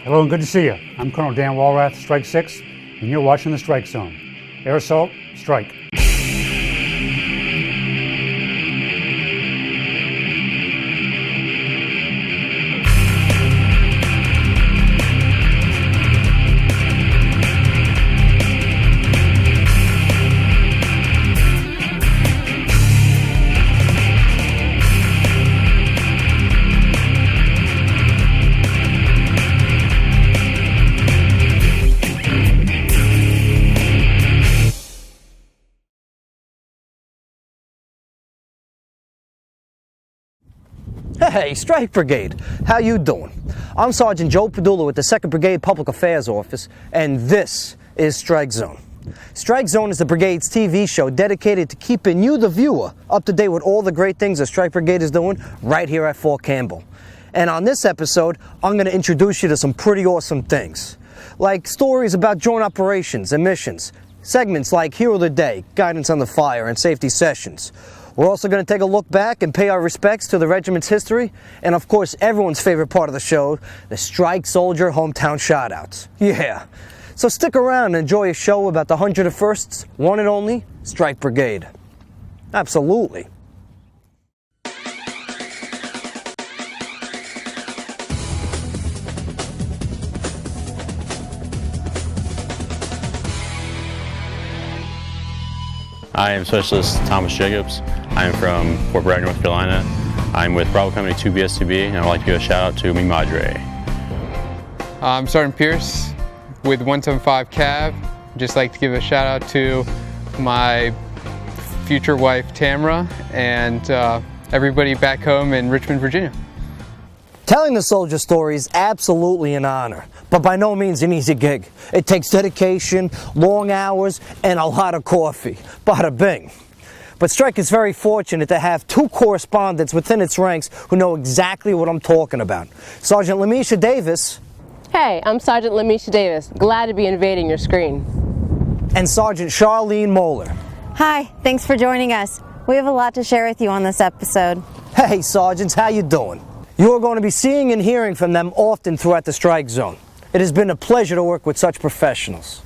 Hello and good to see you. I'm Colonel Dan Walrath, Strike 6, and you're watching the Strike Zone. Air assault, strike. Hey, Strike Brigade, how you doing? I'm Sergeant Joe Padula with the 2nd Brigade Public Affairs Office, and this is Strike Zone. Strike Zone is the Brigade's TV show dedicated to keeping you, the viewer, up to date with all the great things the Strike Brigade is doing right here at Fort Campbell. And on this episode, I'm going to introduce you to some pretty awesome things, like stories about joint operations and missions, segments like Hero of the Day, Guidance on the Fire, and Safety Sessions. We're also going to take a look back and pay our respects to the regiment's history, and of course everyone's favorite part of the show, the Strike Soldier Hometown Shoutouts. Yeah, so stick around and enjoy a show about the 101st, one and only, Strike Brigade. Absolutely. I am Specialist Thomas Jacobs. I am from Fort Bragg, North Carolina. I'm with Bravo Company 2 BSTB, and I'd like to give a shout out to Mi Madre. I'm Sergeant Pierce with 175 Cav. Just like to give a shout out to my future wife Tamara and everybody back home in Richmond, Virginia. Telling the soldier story is absolutely an honor, but by no means an easy gig. It takes dedication, long hours, and a lot of coffee. Bada bing. But Strike is very fortunate to have two correspondents within its ranks who know exactly what I'm talking about. Sergeant Lamisha Davis. Hey, I'm Sergeant Lamisha Davis. Glad to be invading your screen. And Sergeant Charlene Moeller. Hi, thanks for joining us. We have a lot to share with you on this episode. Hey, Sergeants, how you doing? You are going to be seeing and hearing from them often throughout the Strike Zone. It has been a pleasure to work with such professionals.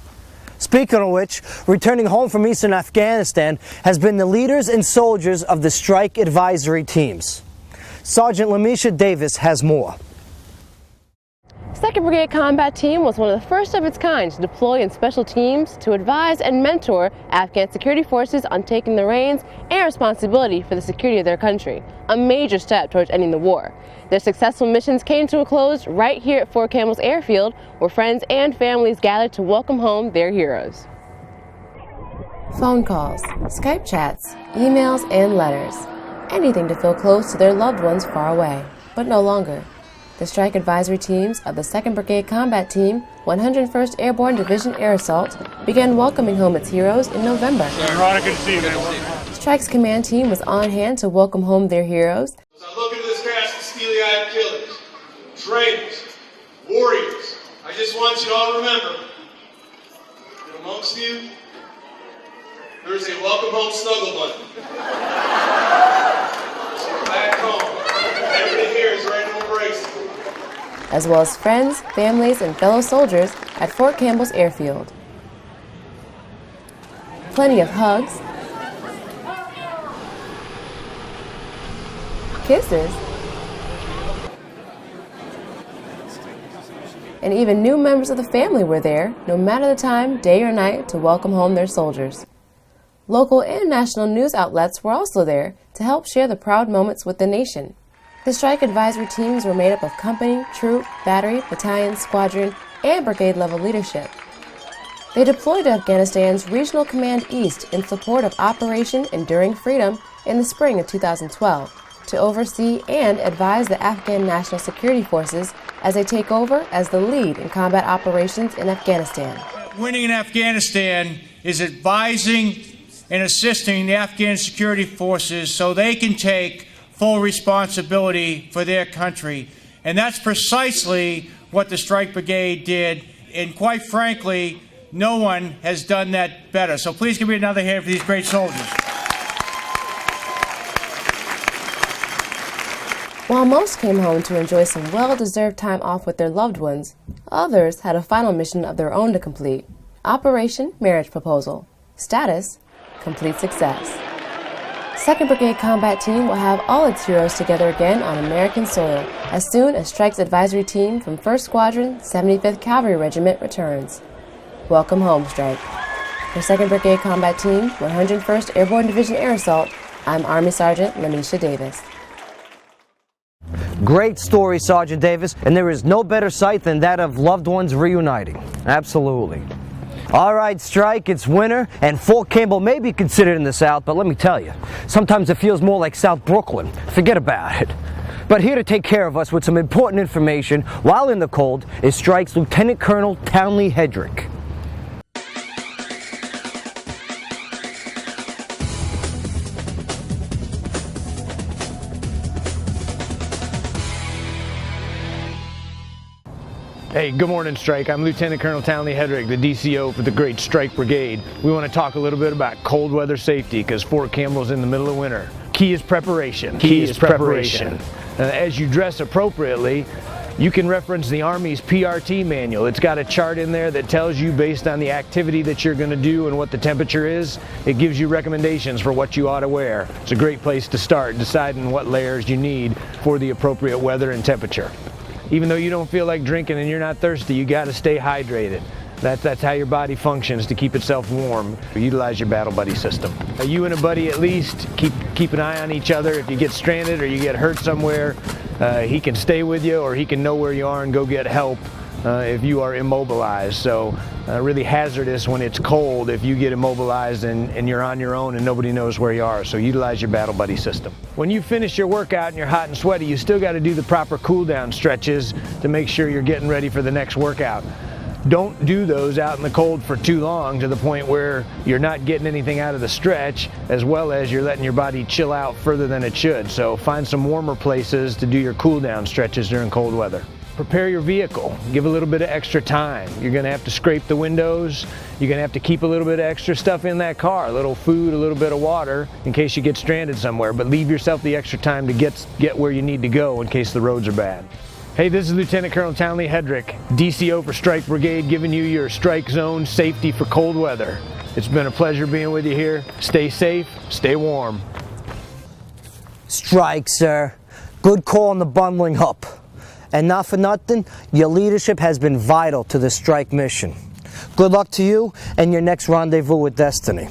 Speaking of which, returning home from Eastern Afghanistan has been the leaders and soldiers of the Strike Advisory Teams. Sergeant Lamisha Davis has more. 2nd Brigade Combat Team was one of the first of its kind to deploy in special teams to advise and mentor Afghan security forces on taking the reins and responsibility for the security of their country, a major step towards ending the war. Their successful missions came to a close right here at Fort Campbell's Airfield, where friends and families gathered to welcome home their heroes. Phone calls, Skype chats, emails, and letters. Anything to feel close to their loved ones far away, but no longer. The Strike Advisory Teams of the 2nd Brigade Combat Team, 101st Airborne Division Air Assault, began welcoming home its heroes in November. Good to see you, man. Strike's command team was on hand to welcome home their heroes. As I look into this cast of steely-eyed killers, traitors, warriors, I just want you to all remember that amongst you, there is a welcome home snuggle button. So you're back home. Everybody here is ready to embrace you. As well as friends, families, and fellow soldiers at Fort Campbell's Airfield. Plenty of hugs, kisses, and even new members of the family were there, no matter the time, day or night, to welcome home their soldiers. Local and national news outlets were also there to help share the proud moments with the nation. The Strike Advisory Teams were made up of company, troop, battery, battalion, squadron, and brigade-level leadership. They deployed to Afghanistan's Regional Command East in support of Operation Enduring Freedom in the spring of 2012 to oversee and advise the Afghan National Security Forces as they take over as the lead in combat operations in Afghanistan. Winning in Afghanistan is advising and assisting the Afghan security forces so they can take full responsibility for their country. And that's precisely what the Strike Brigade did. And quite frankly, no one has done that better. So please give me another hand for these great soldiers. While most came home to enjoy some well-deserved time off with their loved ones, others had a final mission of their own to complete. Operation Marriage Proposal. Status: complete success. 2nd Brigade Combat Team will have all its heroes together again on American soil as soon as Strike's advisory team from 1st Squadron, 75th Cavalry Regiment returns. Welcome home, Strike. For 2nd Brigade Combat Team, 101st Airborne Division Air Assault, I'm Army Sergeant Lanisha Davis. Great story, Sergeant Davis, and there is no better sight than that of loved ones reuniting. Absolutely. All right, Strike, it's winter, and Fort Campbell may be considered in the South, but let me tell you, sometimes it feels more like South Brooklyn. Forget about it. But here to take care of us with some important information while in the cold is Strike's Lieutenant Colonel Townley Hedrick. Hey, good morning, Strike. I'm Lieutenant Colonel Townley Hedrick, the DCO for the Great Strike Brigade. We want to talk a little bit about cold weather safety because Fort Campbell's in the middle of winter. Key is preparation. Key is preparation. As you dress appropriately, you can reference the Army's PRT manual. It's got a chart in there that tells you based on the activity that you're going to do and what the temperature is. It gives you recommendations for what you ought to wear. It's a great place to start deciding what layers you need for the appropriate weather and temperature. Even though you don't feel like drinking and you're not thirsty, you got to stay hydrated. That's how your body functions to keep itself warm. Utilize your battle buddy system. You and a buddy at least keep an eye on each other. If you get stranded or you get hurt somewhere, he can stay with you or he can know where you are and go get help if you are immobilized. So really hazardous when it's cold if you get immobilized and you're on your own and nobody knows where you are. So utilize your battle buddy system. When you finish your workout and you're hot and sweaty, you still got to do the proper cool down stretches to make sure you're getting ready for the next workout. Don't do those out in the cold for too long to the point where you're not getting anything out of the stretch, as well as you're letting your body chill out further than it should. So find some warmer places to do your cool down stretches during cold weather. Prepare your vehicle. Give a little bit of extra time. You're going to have to scrape the windows. You're going to have to keep a little bit of extra stuff in that car, a little food, a little bit of water in case you get stranded somewhere, but leave yourself the extra time to get where you need to go in case the roads are bad. Hey, this is Lieutenant Colonel Townley Hedrick, DCO for Strike Brigade, giving you your strike zone safety for cold weather. It's been a pleasure being with you here. Stay safe, stay warm. Strike, sir. Good call on the bundling up. And not for nothing, your leadership has been vital to the strike mission. Good luck to you and your next rendezvous with destiny.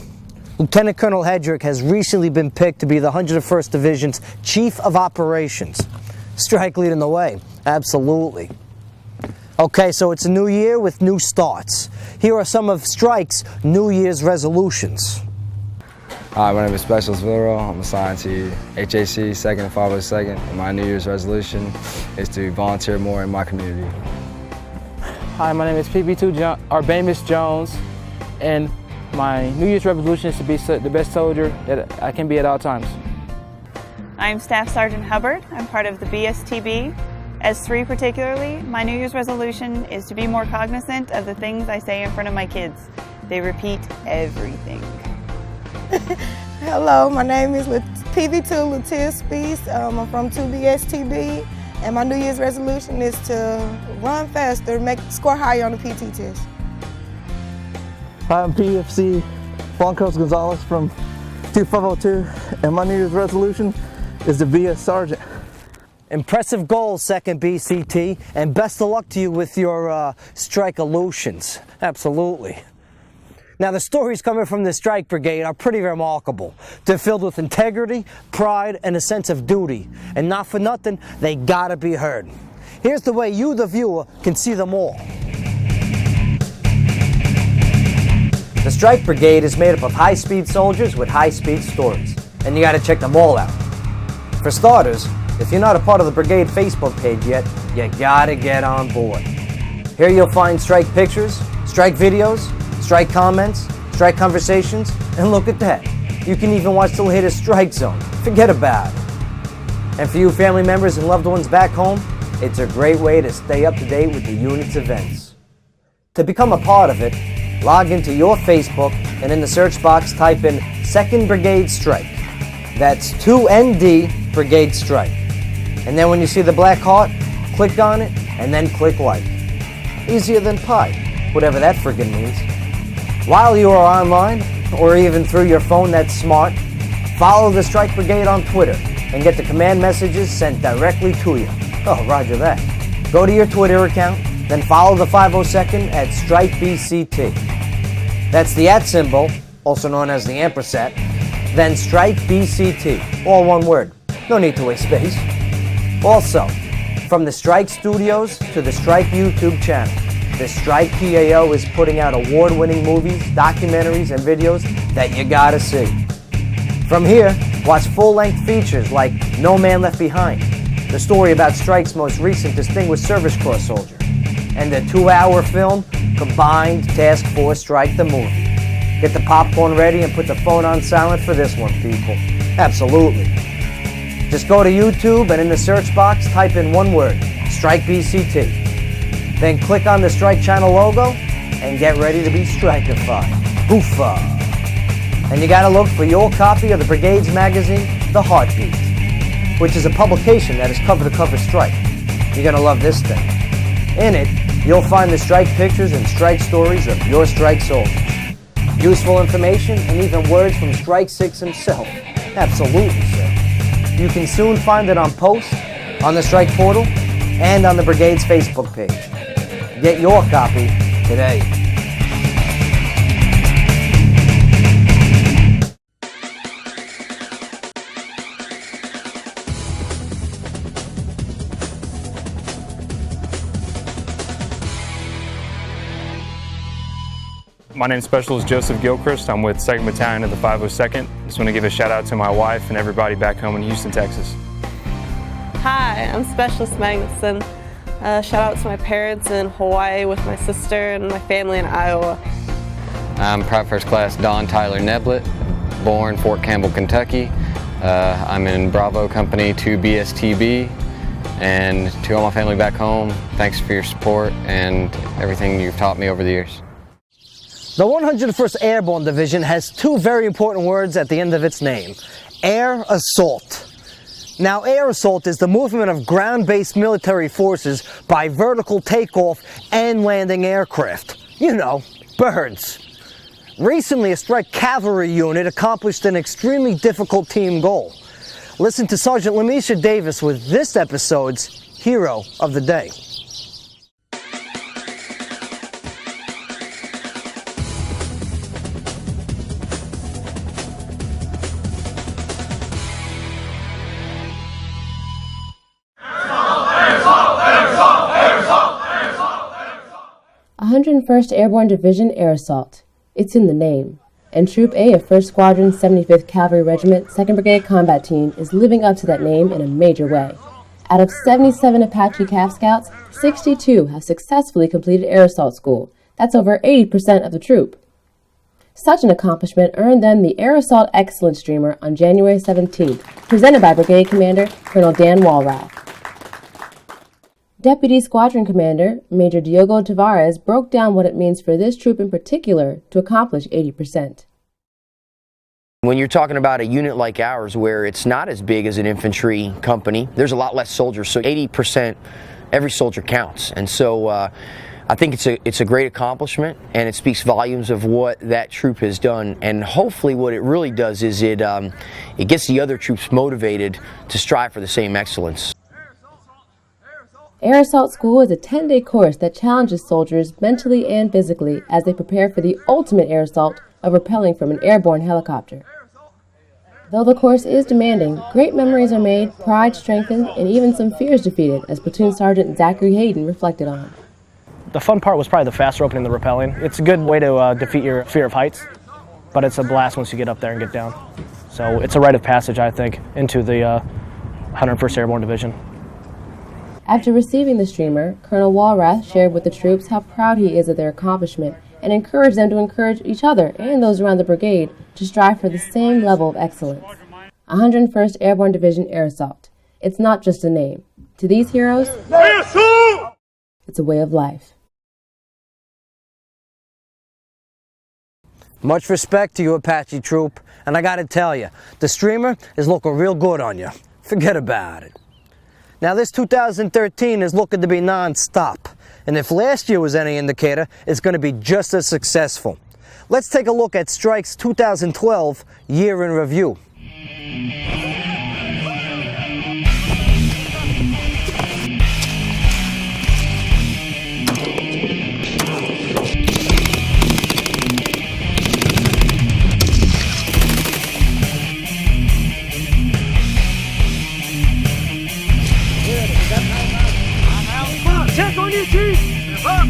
Lieutenant Colonel Hedrick has recently been picked to be the 101st Division's Chief of Operations. Strike leading the way, absolutely. Okay, so it's a new year with new starts. Here are some of Strike's New Year's resolutions. Hi, my name is Specialist Villarreal. I'm assigned to HAC 2nd and 502nd, and my New Year's resolution is to volunteer more in my community. Hi, my name is PB2 Arbamus Jones, and my New Year's resolution is to be the best soldier that I can be at all times. I'm Staff Sergeant Hubbard. I'm part of the BSTB. As 3 particularly, my New Year's resolution is to be more cognizant of the things I say in front of my kids. They repeat everything. Hello, my name is PV2 Latia Spees. I'm from 2BSTB, and my New Year's resolution is to run faster, score higher on the PT test. Hi, I'm PFC Juan Carlos Gonzalez from 2502, and my New Year's resolution is to be a sergeant. Impressive goals, 2nd BCT, and best of luck to you with your strike illusions. Absolutely. Now, the stories coming from the Strike Brigade are pretty remarkable. They're filled with integrity, pride, and a sense of duty. And not for nothing, they gotta be heard. Here's the way you, the viewer, can see them all. The Strike Brigade is made up of high-speed soldiers with high-speed stories. And you gotta check them all out. For starters, if you're not a part of the Brigade Facebook page yet, you gotta get on board. Here you'll find strike pictures, strike videos, strike comments, strike conversations, and look at that. You can even watch the latest Strike Zone. Forget about it. And for you family members and loved ones back home, it's a great way to stay up to date with the unit's events. To become a part of it, log into your Facebook and in the search box type in 2nd Brigade Strike. That's 2ND Brigade Strike. And then when you see the black heart, click on it, and then click like. Easier than pie, whatever that friggin' means. While you are online, or even through your phone that's smart, follow the Strike Brigade on Twitter and get the command messages sent directly to you. Oh, roger that. Go to your Twitter account, then follow the 502nd at Strike BCT. That's the @ symbol, also known as the ampersand, then Strike BCT, all one word. No need to waste space. Also, from the Strike Studios to the Strike YouTube channel, the Strike PAO is putting out award-winning movies, documentaries, and videos that you gotta see. From here, watch full-length features like No Man Left Behind, the story about Strike's most recent Distinguished Service Cross soldier, and the 2-hour film, Combined Task Force Strike the Movie. Get the popcorn ready and put the phone on silent for this one, people. Absolutely. Just go to YouTube and in the search box, type in one word, Strike BCT. Then click on the Strike Channel logo and get ready to be Strikified. Hoofa! And you gotta look for your copy of the Brigade's magazine, The Heartbeat, which is a publication that is cover-to-cover Strike. You're gonna love this thing. In it, you'll find the Strike pictures and Strike stories of your Strike soldiers. Useful information and even words from Strike 6 himself. Absolutely, sir. You can soon find it on post, on the Strike portal, and on the Brigade's Facebook page. Get your copy today. My name is Specialist Joseph Gilchrist. I'm with 2nd Battalion of the 502nd. Just want to give a shout out to my wife and everybody back home in Houston, Texas. Hi, I'm Specialist Magnuson. Shout out to my parents in Hawaii with my sister and my family in Iowa. I'm Private First Class Don Tyler Neblett, born Fort Campbell, Kentucky. I'm in Bravo Company 2 BSTB, and to all my family back home, thanks for your support and everything you've taught me over the years. The 101st Airborne Division has two very important words at the end of its name: air assault. Now, air assault is the movement of ground-based military forces by vertical takeoff and landing aircraft. You know, birds. Recently, a Strike Cavalry unit accomplished an extremely difficult team goal. Listen to Sergeant Lamisha Davis with this episode's Hero of the Day. 101st Airborne Division Air Assault. It's in the name. And Troop A of 1st Squadron, 75th Cavalry Regiment, 2nd Brigade Combat Team is living up to that name in a major way. Out of 77 Apache Calf Scouts, 62 have successfully completed Air Assault School. That's over 80% of the troop. Such an accomplishment earned them the Air Assault Excellence Streamer on January 17th, presented by Brigade Commander Colonel Dan Walrath. Deputy Squadron Commander Major Diogo Tavares broke down what it means for this troop in particular to accomplish 80%. When you're talking about a unit like ours where it's not as big as an infantry company, there's a lot less soldiers, so 80%, every soldier counts. And so I think it's a great accomplishment, and it speaks volumes of what that troop has done. And hopefully what it really does is it gets the other troops motivated to strive for the same excellence. Air Assault School is a 10-day course that challenges soldiers mentally and physically as they prepare for the ultimate air assault of rappelling from an airborne helicopter. Though the course is demanding, great memories are made, pride strengthened, and even some fears defeated, as Platoon Sergeant Zachary Hayden reflected on. The fun part was probably the faster opening the rappelling. It's a good way to defeat your fear of heights, but it's a blast once you get up there and get down. So it's a rite of passage, I think, into the 101st Airborne Division. After receiving the streamer, Colonel Walrath shared with the troops how proud he is of their accomplishment and encouraged them to encourage each other and those around the brigade to strive for the same level of excellence. 101st Airborne Division Air Assault. It's not just a name. To these heroes, it's a way of life. Much respect to you, Apache troop, and I gotta tell you, the streamer is looking real good on you. Forget about it. Now this 2013 is looking to be non-stop, and if last year was any indicator, it's going to be just as successful. Let's take a look at Strike's 2012 year in review. Check on your teeth! Up!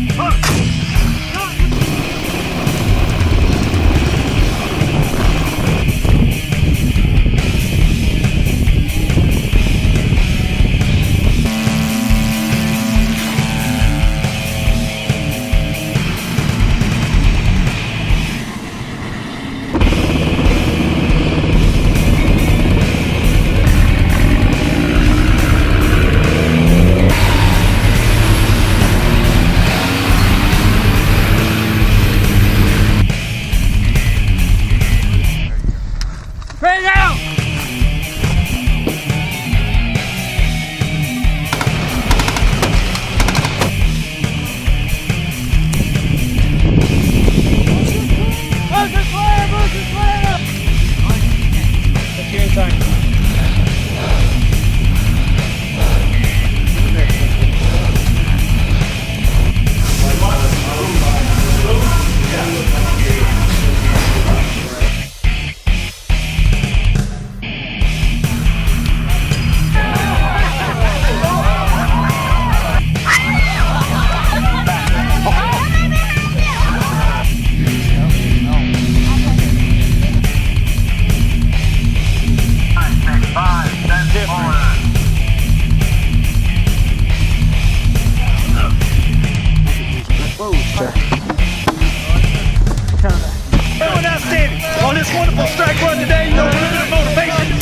Everyone outstanding. On this wonderful strike run today, no limited motivation.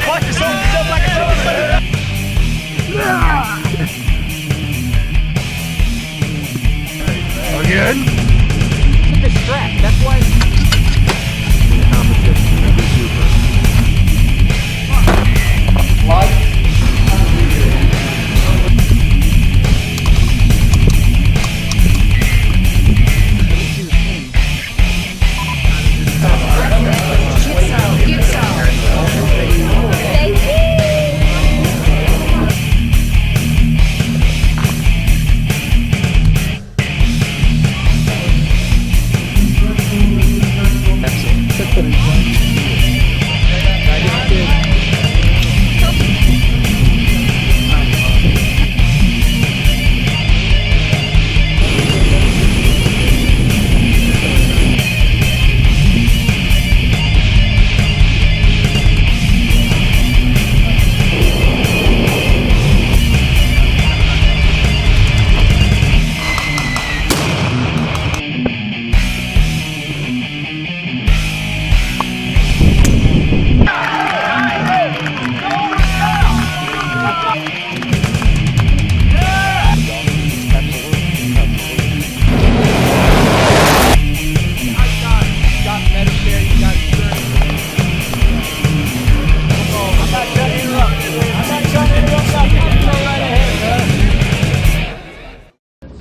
Watch yourself jump like a dog. Again? Took a strap, that's why.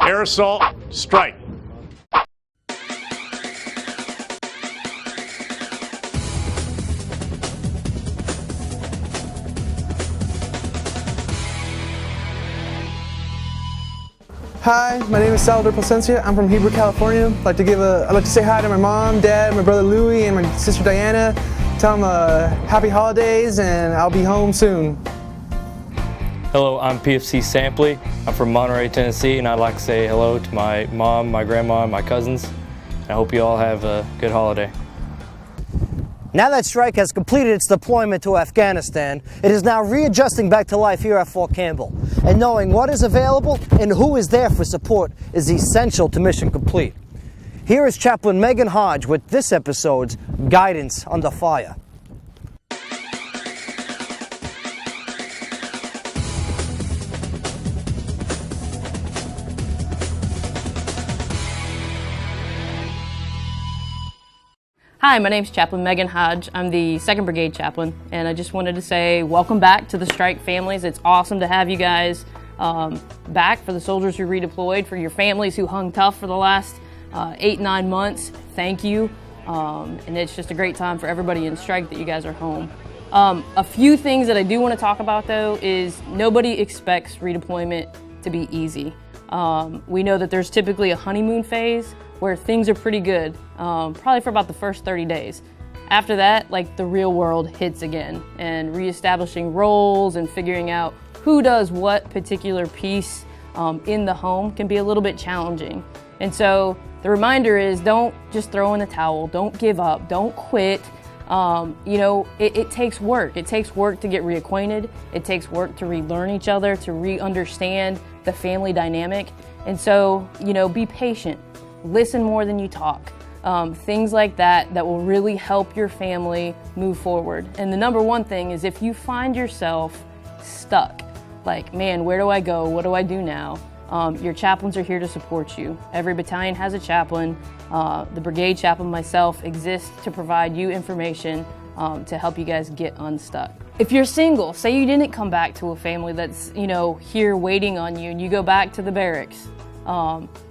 Air assault, strike. Hi, my name is Salvador Placencia. I'm from Heber, California. I'd like to say hi to my mom, dad, my brother Louie, and my sister Diana. Tell them happy holidays, and I'll be home soon. Hello, I'm PFC Sampley. I'm from Monterey, Tennessee, and I'd like to say hello to my mom, my grandma, and my cousins. I hope you all have a good holiday. Now that Strike has completed its deployment to Afghanistan, it is now readjusting back to life here at Fort Campbell. And knowing what is available and who is there for support is essential to mission complete. Here is Chaplain Megan Hodge with this episode's Guidance Under Fire. Hi, my name's Chaplain Megan Hodge. I'm the 2nd Brigade Chaplain, and I just wanted to say welcome back to the Strike families. It's awesome to have you guys back, for the soldiers who redeployed, for your families who hung tough for the last 8-9 months. Thank you, and it's just a great time for everybody in Strike that you guys are home. A few things that I do want to talk about, though, is nobody expects redeployment to be easy. We know that there's typically a honeymoon phase where things are pretty good, probably for about the first 30 days. After that, like, the real world hits again, and reestablishing roles and figuring out who does what particular piece in the home can be a little bit challenging. And so the reminder is, don't just throw in the towel, don't give up, don't quit. You know, it takes work. It takes work to get reacquainted. It takes work to relearn each other, to re-understand the family dynamic. And so, you know, be patient. Listen more than you talk. Things like that will really help your family move forward. And the number one thing is, if you find yourself stuck, like, man, where do I go? What do I do now? Your chaplains are here to support you. Every battalion has a chaplain. The brigade chaplain, myself, exists to provide you information to help you guys get unstuck. If you're single, say you didn't come back to a family that's, you know, here waiting on you, and you go back to the barracks,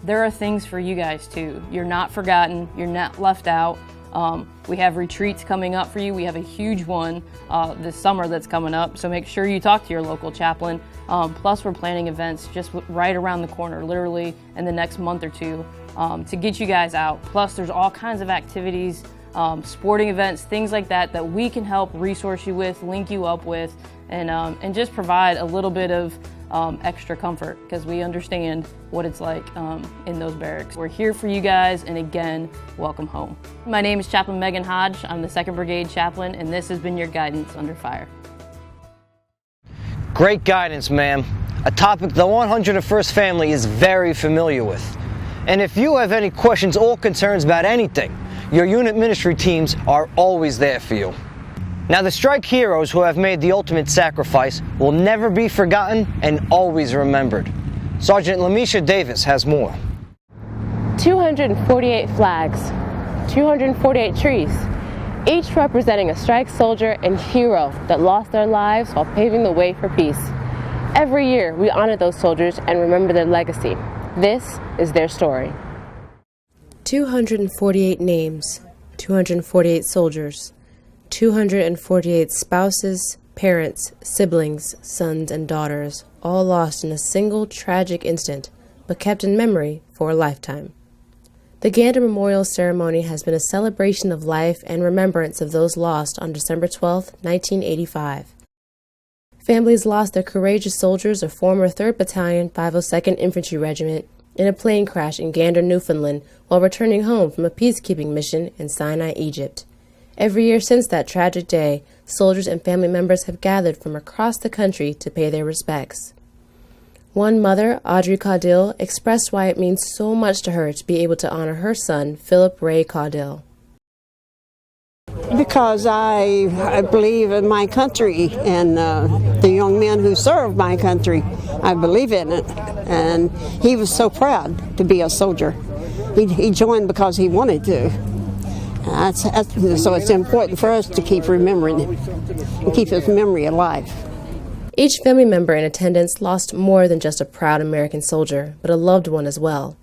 there are things for you guys too. You're not forgotten, you're not left out. We have retreats coming up for you. We have a huge one this summer that's coming up, so make sure you talk to your local chaplain. Plus, we're planning events just right around the corner, literally in the next month or two, to get you guys out. Plus, there's all kinds of activities, sporting events, things like that we can help resource you with, link you up with, and just provide a little bit of extra comfort, because we understand what it's like in those barracks. We're here for you guys, and again, welcome home. My name is Chaplain Megan Hodge. I'm the 2nd Brigade Chaplain, and this has been your guidance under fire. Great guidance, ma'am. A topic the 101st family is very familiar with. And if you have any questions or concerns about anything, your unit ministry teams are always there for you. Now, the Strike heroes who have made the ultimate sacrifice will never be forgotten and always remembered. Sergeant Lamisha Davis has more. 248 flags, 248 trees, each representing a Strike soldier and hero that lost their lives while paving the way for peace. Every year, we honor those soldiers and remember their legacy. This is their story. 248 names, 248 soldiers, 248 spouses, parents, siblings, sons, and daughters, all lost in a single tragic instant, but kept in memory for a lifetime. The Gander Memorial Ceremony has been a celebration of life and remembrance of those lost on December 12, 1985. Families lost their courageous soldiers of former 3rd Battalion, 502nd Infantry Regiment in a plane crash in Gander, Newfoundland, while returning home from a peacekeeping mission in Sinai, Egypt. Every year since that tragic day, soldiers and family members have gathered from across the country to pay their respects. One mother, Audrey Caudill, expressed why it means so much to her to be able to honor her son, Philip Ray Caudill. Because I believe in my country and the young men who serve my country. I believe in it. And he was so proud to be a soldier. He joined because he wanted to. So it's important for us to keep remembering him and keep his memory alive. Each family member in attendance lost more than just a proud American soldier, but a loved one as well.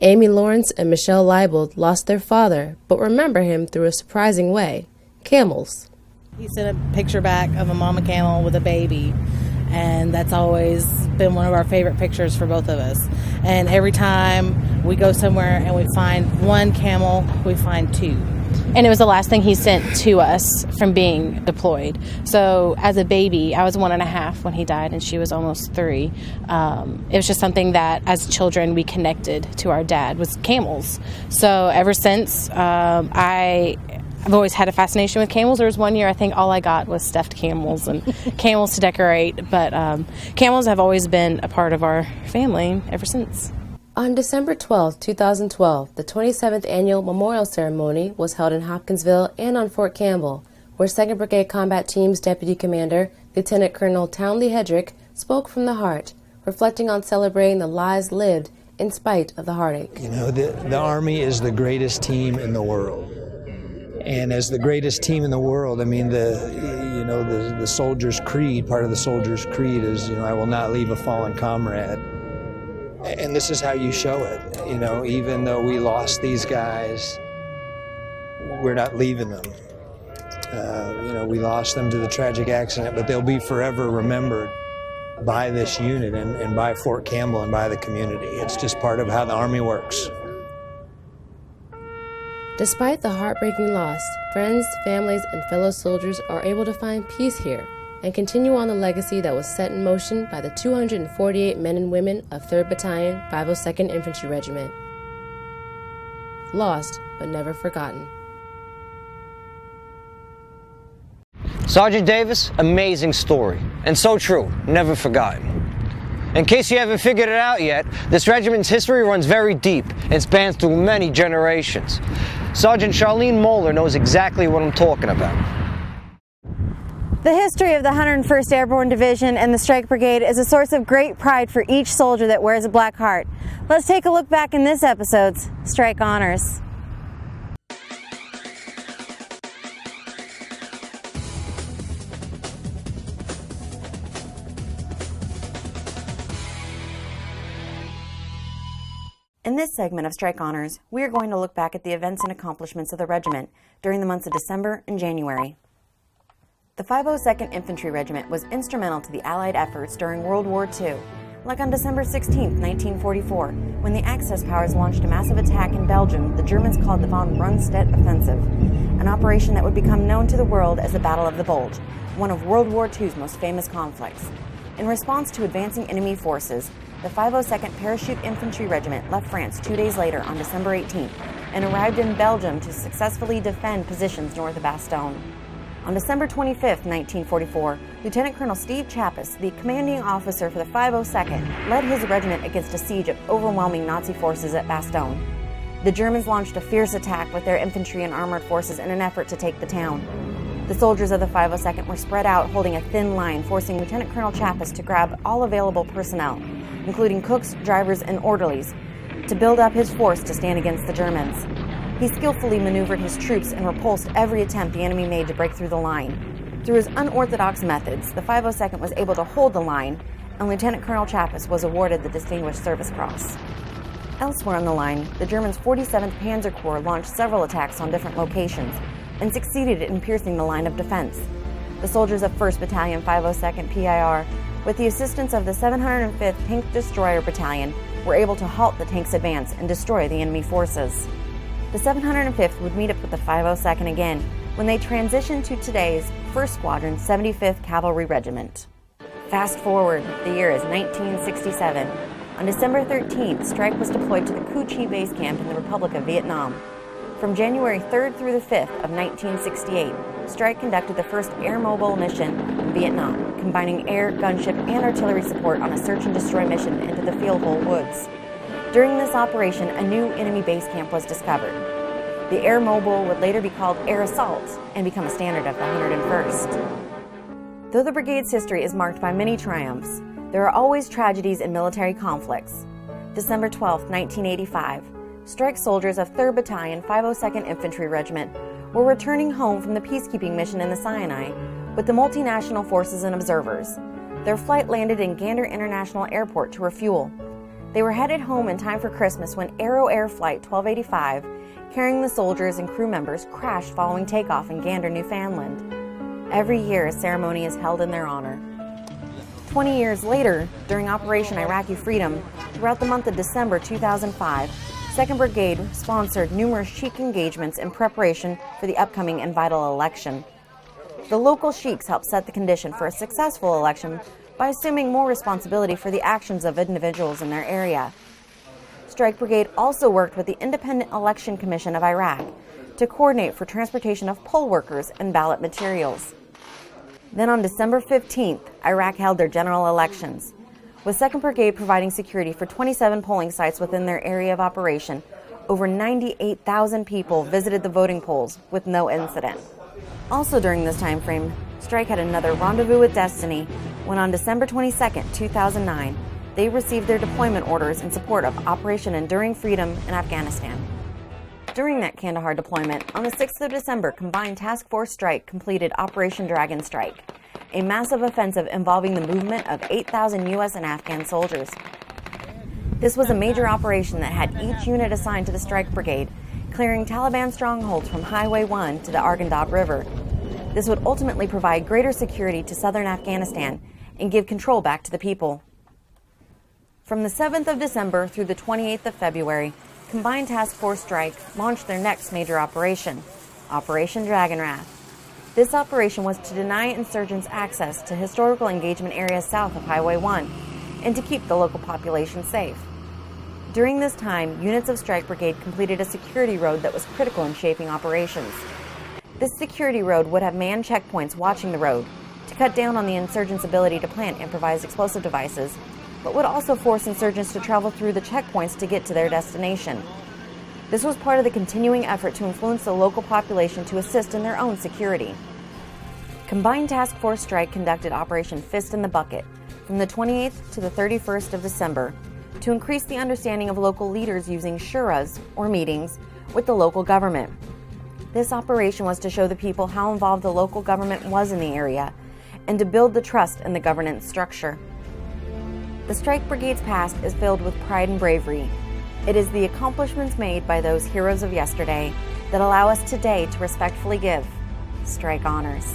Amy Lawrence and Michelle Leibold lost their father, but remember him through a surprising way: camels. He sent a picture back of a mama camel with a baby, and that's always been one of our favorite pictures for both of us. And every time we go somewhere and we find one camel, we find two. And it was the last thing he sent to us from being deployed. So as a baby, I was 1.5 when he died, and she was almost 3. It was just something that as children we connected to our dad, was camels. So ever since, I've always had a fascination with camels. There was one year I think all I got was stuffed camels and camels to decorate. But camels have always been a part of our family ever since. On December 12, 2012, the 27th Annual Memorial Ceremony was held in Hopkinsville and on Fort Campbell, where 2nd Brigade Combat Team's Deputy Commander, Lieutenant Colonel Townley Hedrick, spoke from the heart, reflecting on celebrating the lives lived in spite of the heartache. You know, the Army is the greatest team in the world. And as the greatest team in the world, I mean, the soldier's creed, part of the soldier's creed is, I will not leave a fallen comrade. And this is how you show it, even though we lost these guys, we're not leaving them. We lost them to the tragic accident, but they'll be forever remembered by this unit and by Fort Campbell and by the community. It's just part of how the Army works. Despite the heartbreaking loss, friends, families, and fellow soldiers are able to find peace here and continue on the legacy that was set in motion by the 248 men and women of 3rd Battalion, 502nd Infantry Regiment. Lost, but never forgotten. Sergeant Davis, amazing story. And so true, never forgotten. In case you haven't figured it out yet, this regiment's history runs very deep and spans through many generations. Sergeant Charlene Moeller knows exactly what I'm talking about. The history of the 101st Airborne Division and the Strike Brigade is a source of great pride for each soldier that wears a black heart. Let's take a look back in this episode's Strike Honors. In this segment of Strike Honors, we are going to look back at the events and accomplishments of the regiment during the months of December and January. The 502nd Infantry Regiment was instrumental to the Allied efforts during World War II, like on December 16, 1944, when the Axis powers launched a massive attack in Belgium the Germans called the von Brunstedt Offensive, an operation that would become known to the world as the Battle of the Bulge, one of World War II's most famous conflicts. In response to advancing enemy forces, the 502nd Parachute Infantry Regiment left France 2 days later on December 18th and arrived in Belgium to successfully defend positions north of Bastogne. On December 25, 1944, Lieutenant Colonel Steve Chappis, the commanding officer for the 502nd, led his regiment against a siege of overwhelming Nazi forces at Bastogne. The Germans launched a fierce attack with their infantry and armored forces in an effort to take the town. The soldiers of the 502nd were spread out holding a thin line, forcing Lieutenant Colonel Chappis to grab all available personnel, including cooks, drivers, and orderlies, to build up his force to stand against the Germans. He skillfully maneuvered his troops and repulsed every attempt the enemy made to break through the line. Through his unorthodox methods, the 502nd was able to hold the line, and Lieutenant Colonel Chappis was awarded the Distinguished Service Cross. Elsewhere on the line, the Germans' 47th Panzer Corps launched several attacks on different locations and succeeded in piercing the line of defense. The soldiers of 1st Battalion 502nd PIR, with the assistance of the 705th Tank Destroyer Battalion, were able to halt the tank's advance and destroy the enemy forces. The 705th would meet up with the 502nd again when they transitioned to today's 1st Squadron 75th Cavalry Regiment. Fast forward, the year is 1967. On December 13th, Strike was deployed to the Cu Chi base camp in the Republic of Vietnam. From January 3rd through the 5th of 1968, Strike conducted the first air mobile mission in Vietnam, combining air, gunship, and artillery support on a search and destroy mission into the Field-Hole Woods. During this operation, a new enemy base camp was discovered. The air mobile would later be called Air Assault and become a standard of the 101st. Though the brigade's history is marked by many triumphs, there are always tragedies and military conflicts. December 12, 1985, Strike soldiers of 3rd Battalion 502nd Infantry Regiment were returning home from the peacekeeping mission in the Sinai with the multinational forces and observers. Their flight landed in Gander International Airport to refuel. They were headed home in time for Christmas when Aero Air Flight 1285, carrying the soldiers and crew members, crashed following takeoff in Gander, Newfoundland. Every year, a ceremony is held in their honor. 20 years later, during Operation Iraqi Freedom, throughout the month of December 2005, 2nd Brigade sponsored numerous Sheik engagements in preparation for the upcoming and vital election. The local Sheiks helped set the condition for a successful election by assuming more responsibility for the actions of individuals in their area. Strike Brigade also worked with the Independent Election Commission of Iraq to coordinate for transportation of poll workers and ballot materials. Then on December 15th, Iraq held their general elections. With 2nd Brigade providing security for 27 polling sites within their area of operation, over 98,000 people visited the voting polls with no incident. Also during this time frame, Strike had another rendezvous with destiny when on December 22, 2009, they received their deployment orders in support of Operation Enduring Freedom in Afghanistan. During that Kandahar deployment, on the 6th of December, Combined Task Force Strike completed Operation Dragon Strike, a massive offensive involving the movement of 8,000 U.S. and Afghan soldiers. This was a major operation that had each unit assigned to the Strike Brigade, clearing Taliban strongholds from Highway 1 to the Arghandab River. This would ultimately provide greater security to southern Afghanistan and give control back to the people. From the 7th of December through the 28th of February, Combined Task Force Strike launched their next major operation, Operation Dragon Wrath. This operation was to deny insurgents access to historical engagement areas south of Highway 1 and to keep the local population safe. During this time, units of Strike Brigade completed a security road that was critical in shaping operations. This security road would have manned checkpoints watching the road to cut down on the insurgents' ability to plant improvised explosive devices, but would also force insurgents to travel through the checkpoints to get to their destination. This was part of the continuing effort to influence the local population to assist in their own security. Combined Task Force Strike conducted Operation Fist in the Bucket from the 28th to the 31st of December to increase the understanding of local leaders using shuras, or meetings, with the local government. This operation was to show the people how involved the local government was in the area and to build the trust in the governance structure. The Strike Brigade's past is filled with pride and bravery. It is the accomplishments made by those heroes of yesterday that allow us today to respectfully give Strike honors.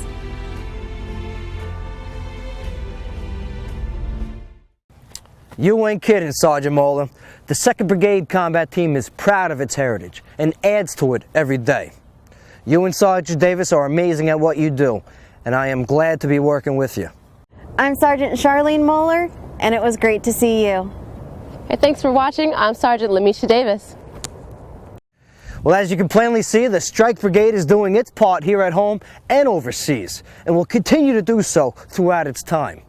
You ain't kidding, Sergeant Moeller. The 2nd Brigade Combat Team is proud of its heritage and adds to it every day. You and Sergeant Davis are amazing at what you do, and I am glad to be working with you. I'm Sergeant Charlene Moeller, and it was great to see you. Hey, thanks for watching. I'm Sergeant Lamisha Davis. Well, as you can plainly see, the Strike Brigade is doing its part here at home and overseas, and will continue to do so throughout its time.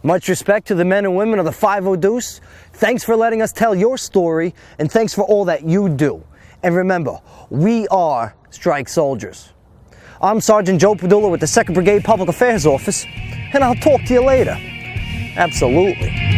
Much respect to the men and women of the 5-0 Deuce. Thanks for letting us tell your story, and thanks for all that you do. And remember, we are Strike Soldiers. I'm Sergeant Joe Padula with the 2nd Brigade Public Affairs Office, and I'll talk to you later. Absolutely.